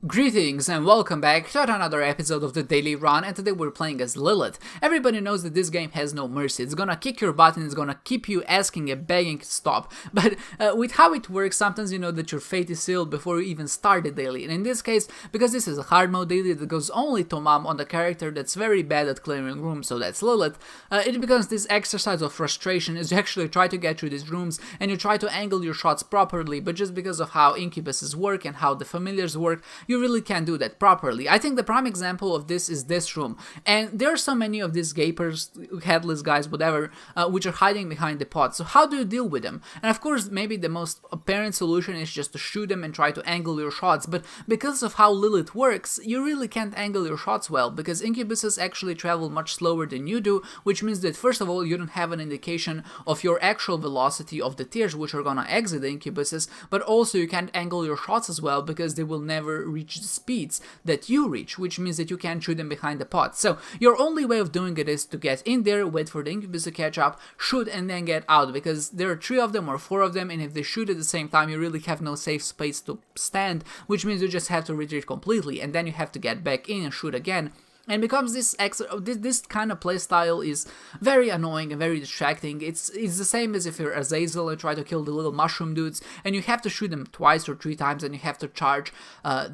Greetings and welcome back to another episode of the Daily Run, and today we're playing as Lilith. Everybody knows that this game has no mercy. It's gonna kick your butt and it's gonna keep you asking and begging to stop. But with how it works, sometimes you know that your fate is sealed before you even start the daily. And in this case, because this is a hard mode daily that goes only to mom on the character that's very bad at clearing rooms, so that's Lilith, it becomes this exercise of frustration as you actually try to get through these rooms and you try to angle your shots properly, but just because of how incubuses work and how the familiars work, you really can't do that properly. I think the prime example of this is this room, and there are so many of these gapers, headless guys, whatever, which are hiding behind the pot. So how do you deal with them? And of course, maybe the most apparent solution is just to shoot them and try to angle your shots, but because of how Lilith works, you really can't angle your shots well, because incubuses actually travel much slower than you do, which means that first of all, you don't have an indication of your actual velocity of the tears which are gonna exit the incubuses, but also you can't angle your shots as well because they will never reach the speeds that you reach, which means that you can't shoot them behind the pot. So your only way of doing it is to get in there, wait for the incubus to catch up, shoot, and then get out, because there are 3 of them or 4 of them, and if they shoot at the same time, you really have no safe space to stand, which means you just have to retreat completely, and then you have to get back in and shoot again. And becomes this kind of playstyle is very annoying and very distracting. It's the same as if you're Azazel and try to kill the little mushroom dudes, and you have to shoot them 2 or 3 times, and you have to charge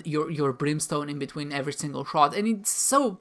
your brimstone in between every single shot, and it's so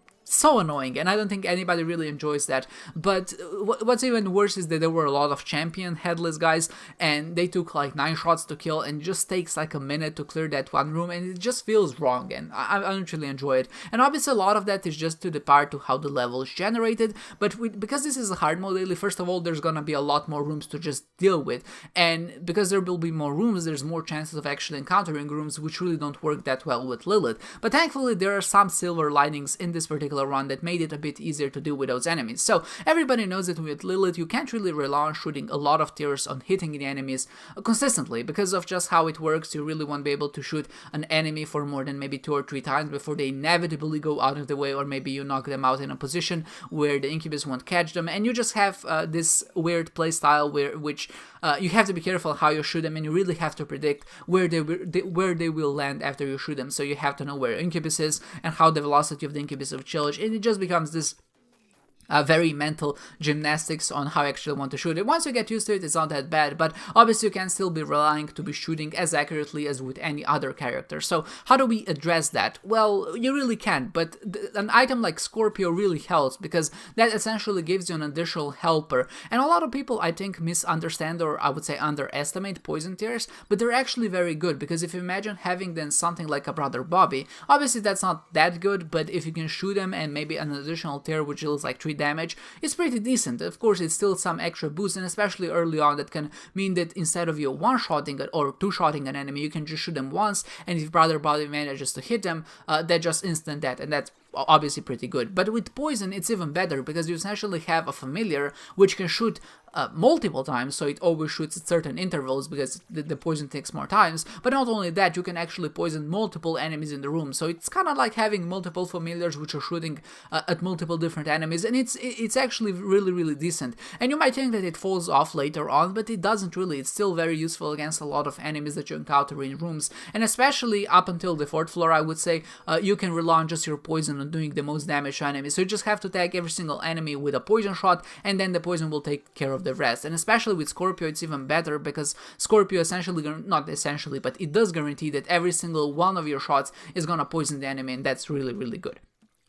annoying, and I don't think anybody really enjoys that. But what's even worse is that there were a lot of champion headless guys, and they took like 9 shots to kill, and it just takes like a minute to clear that one room, and it just feels wrong, and I don't really enjoy it. And obviously a lot of that is just to the part to how the level is generated, but because this is a hard mode daily, first of all, there's gonna be a lot more rooms to just deal with, and because there will be more rooms, there's more chances of actually encountering rooms which really don't work that well with Lilith. But thankfully there are some silver linings in this particular run that made it a bit easier to deal with those enemies. So everybody knows that with Lilith you can't really rely on shooting a lot of tears on hitting the enemies consistently, because of just how it works. You really won't be able to shoot an enemy for more than maybe 2 or 3 times before they inevitably go out of the way, or maybe you knock them out in a position where the incubus won't catch them, and you just have this weird playstyle which you have to be careful how you shoot them, and you really have to predict where they will land after you shoot them. So you have to know where incubus is and how the velocity of the incubus will change, and it just becomes this very mental gymnastics on how you actually want to shoot it. Once you get used to it, it's not that bad, but obviously you can still be relying to be shooting as accurately as with any other character. So how do we address that? Well, you really can't, but an item like Scorpio really helps, because that essentially gives you an additional helper. And a lot of people, I think, misunderstand, or I would say underestimate, poison tears, but they're actually very good, because if you imagine having then something like a Brother Bobby, obviously that's not that good, but if you can shoot him and maybe an additional tear which deals like 3 damage, it's pretty decent. Of course, it's still some extra boost, and especially early on, that can mean that instead of you one-shotting or two-shotting an enemy, you can just shoot them once, and if Brother Body manages to hit them, that just instant death, and that's obviously pretty good. But with poison, it's even better, because you essentially have a familiar which can shoot multiple times, so it always shoots at certain intervals, because the poison takes more times. But not only that, you can actually poison multiple enemies in the room, so it's kind of like having multiple familiars which are shooting at multiple different enemies, and it's actually really decent. And you might think that it falls off later on, but it doesn't really. It's still very useful against a lot of enemies that you encounter in rooms, and especially up until the 4th floor, I would say, you can rely on just your poison on doing the most damage to enemies. So you just have to tag every single enemy with a poison shot, and then the poison will take care of the rest. And especially with Scorpio, it's even better, because Scorpio essentially, not essentially, but it does guarantee that every single one of your shots is gonna poison the enemy, and that's really good.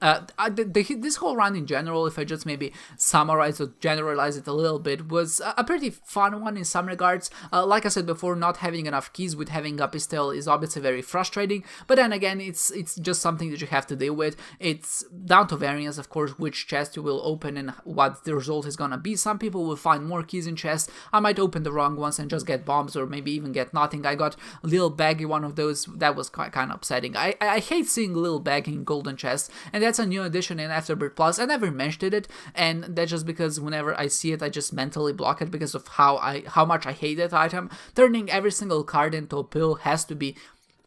This whole run in general, if I just maybe summarize or generalize it a little bit, was a pretty fun one in some regards. Like I said before, not having enough keys with having a pistol is obviously very frustrating, but then again, it's just something that you have to deal with. It's down to variance, of course, which chest you will open and what the result is gonna be. Some people will find more keys in chests. I might open the wrong ones and just get bombs, or maybe even get nothing. I got a little baggy one of those. That was kind of upsetting. I hate seeing little baggy in golden chests, and that's a new addition in Afterbirth Plus. I never mentioned it, and that's just because whenever I see it, I just mentally block it because of how much I hate that item. Turning every single card into a pill has to be,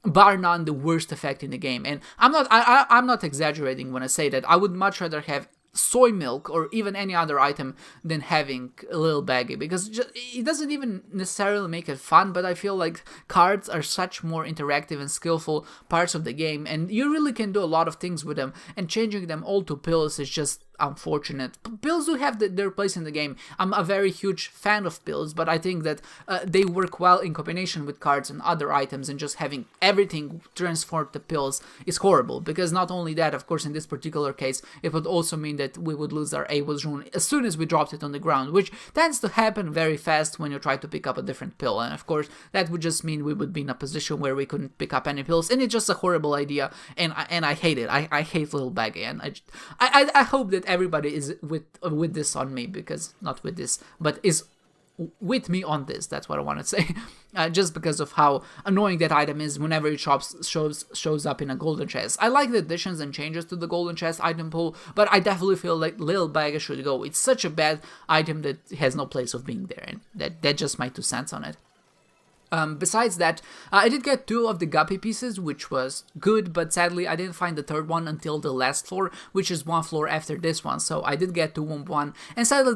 bar none, the worst effect in the game. And I'm not exaggerating when I say that. I would much rather have soy milk or even any other item than having a little baggie, because it doesn't even necessarily make it fun, but I feel like cards are such more interactive and skillful parts of the game, and you really can do a lot of things with them, and changing them all to pills is just unfortunate. Pills do have their place in the game. I'm a very huge fan of pills, but I think that they work well in combination with cards and other items, and just having everything transformed to pills is horrible, because not only that, of course, in this particular case, it would also mean that we would lose our Abel's rune as soon as we dropped it on the ground, which tends to happen very fast when you try to pick up a different pill, and of course, that would just mean we would be in a position where we couldn't pick up any pills, and it's just a horrible idea, and I hate it. I hate little baggie, and I hope that everybody is with this on me, because not with this, but is with me on this. That's what I want to say. Just because of how annoying that item is whenever it shows up in a golden chest. I like the additions and changes to the golden chest item pool, but I definitely feel like Little Baggie should go. It's such a bad item that has no place of being there, and that's just my 2 cents on it. Besides that, I did get 2 of the guppy pieces, which was good, but sadly I didn't find the 3rd one until the last floor, which is 1 floor after this one, so I did get to Womb 1, and sadly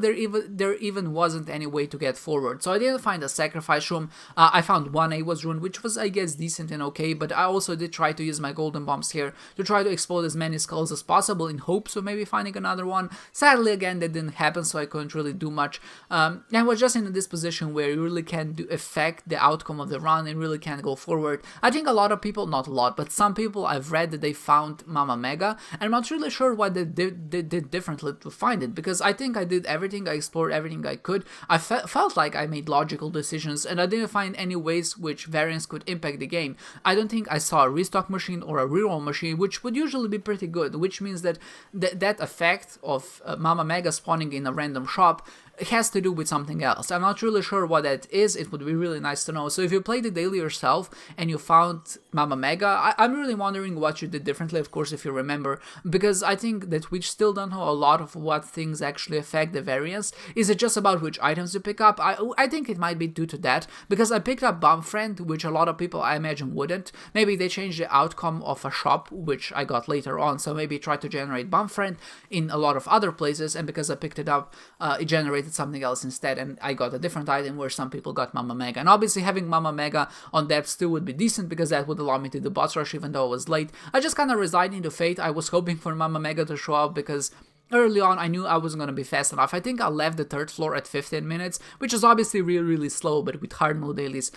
there even wasn't any way to get forward, so I didn't find a sacrifice room. I found 1 Awa's rune, which was, I guess, decent and okay, but I also did try to use my golden bombs here to try to explode as many skulls as possible in hopes of maybe finding another one. Sadly, again, that didn't happen, so I couldn't really do much. I was just in this position where you really can't affect the outcome of the run and really can't go forward. I think a lot of people, not a lot, but some people I've read that they found Mama Mega, and I'm not really sure what they did differently to find it, because I think I did everything, I explored everything I could. I felt like I made logical decisions, and I didn't find any ways which variance could impact the game. I don't think I saw a restock machine or a reroll machine, which would usually be pretty good, which means that that effect of Mama Mega spawning in a random shop has to do with something else. I'm not really sure what that is. It would be really nice to know. So if you played the daily yourself and you found Mama Mega, I'm really wondering what you did differently, of course, if you remember, because I think that we still don't know a lot of what things actually affect the variance. Is it just about which items you pick up? I think it might be due to that, because I picked up Bomb Friend, which a lot of people I imagine wouldn't. Maybe they changed the outcome of a shop, which I got later on, so maybe try to generate Bomb Friend in a lot of other places, and because I picked it up, it generated something else instead, and I got a different item where some people got Mama Mega. And obviously having Mama Mega on depth still would be decent, because that would allow me to do boss rush even though I was late. I just kind of resigned into fate. I was hoping for Mama Mega to show up, because early on I knew I wasn't going to be fast enough. I think I left the 3rd floor at 15 minutes, which is obviously really slow, but with hard mode dailies,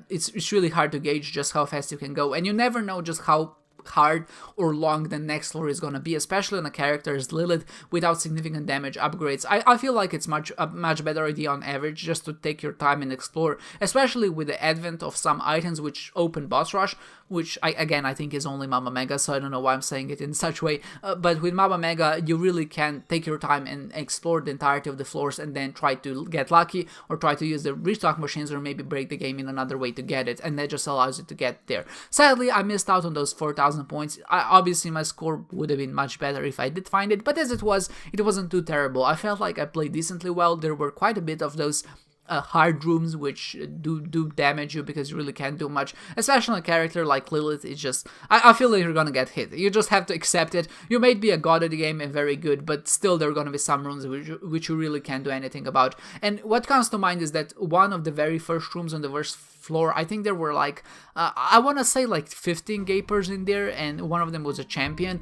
it's really hard to gauge just how fast you can go, and you never know just how hard or long the next floor is gonna be, especially on a character as Lilith without significant damage upgrades. I feel like it's a much better idea on average just to take your time and explore, especially with the advent of some items which open boss rush, which I think is only Mama Mega, so I don't know why I'm saying it in such way, but with Mama Mega you really can take your time and explore the entirety of the floors, and then try to get lucky or try to use the restock machines, or maybe break the game in another way to get it, and that just allows you to get there. Sadly, I missed out on those 4,000 points. Obviously my score would have been much better if I did find it, but as it wasn't too terrible. I felt like I played decently well. There were quite a bit of those hard rooms which do damage you, because you really can't do much, especially on a character like Lilith. It's just, I feel like you're gonna get hit. You just have to accept it. You may be a god of the game and very good, but still there are gonna be some rooms which you really can't do anything about. And what comes to mind is that one of the very first rooms on the first floor, I think there were like, I want to say like 15 gapers in there, and one of them was a champion.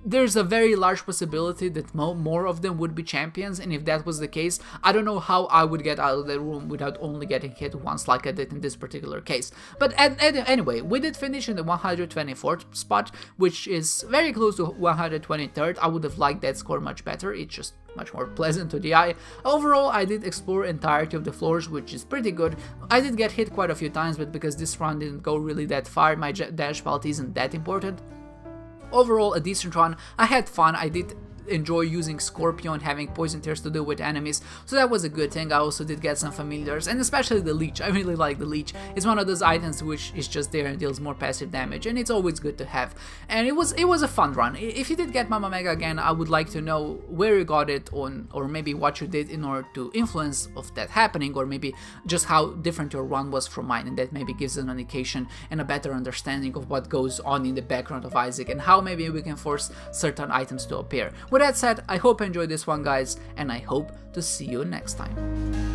There's a very large possibility that more of them would be champions, and if that was the case, I don't know how I would get out of the room without only getting hit once like I did in this particular case. But anyway, we did finish in the 124th spot, which is very close to 123rd. I would have liked that score much better. It's just much more pleasant to the eye. Overall, I did explore entirety of the floors, which is pretty good. I did get hit quite a few times, but because this run didn't go really that far, my dash palt isn't that important. Overall, a decent run. I had fun. I did enjoy using Scorpio and having poison tears to deal with enemies, so that was a good thing. I also did get some familiars, and especially the leech. I really like the leech. It's one of those items which is just there and deals more passive damage, and it's always good to have. And it was a fun run. If you did get Mama Mega again, I would like to know where you got it on, or maybe what you did in order to influence of that happening, or maybe just how different your run was from mine, and that maybe gives an indication and a better understanding of what goes on in the background of Isaac, and how maybe we can force certain items to appear. With that said, I hope you enjoyed this one, guys, and I hope to see you next time.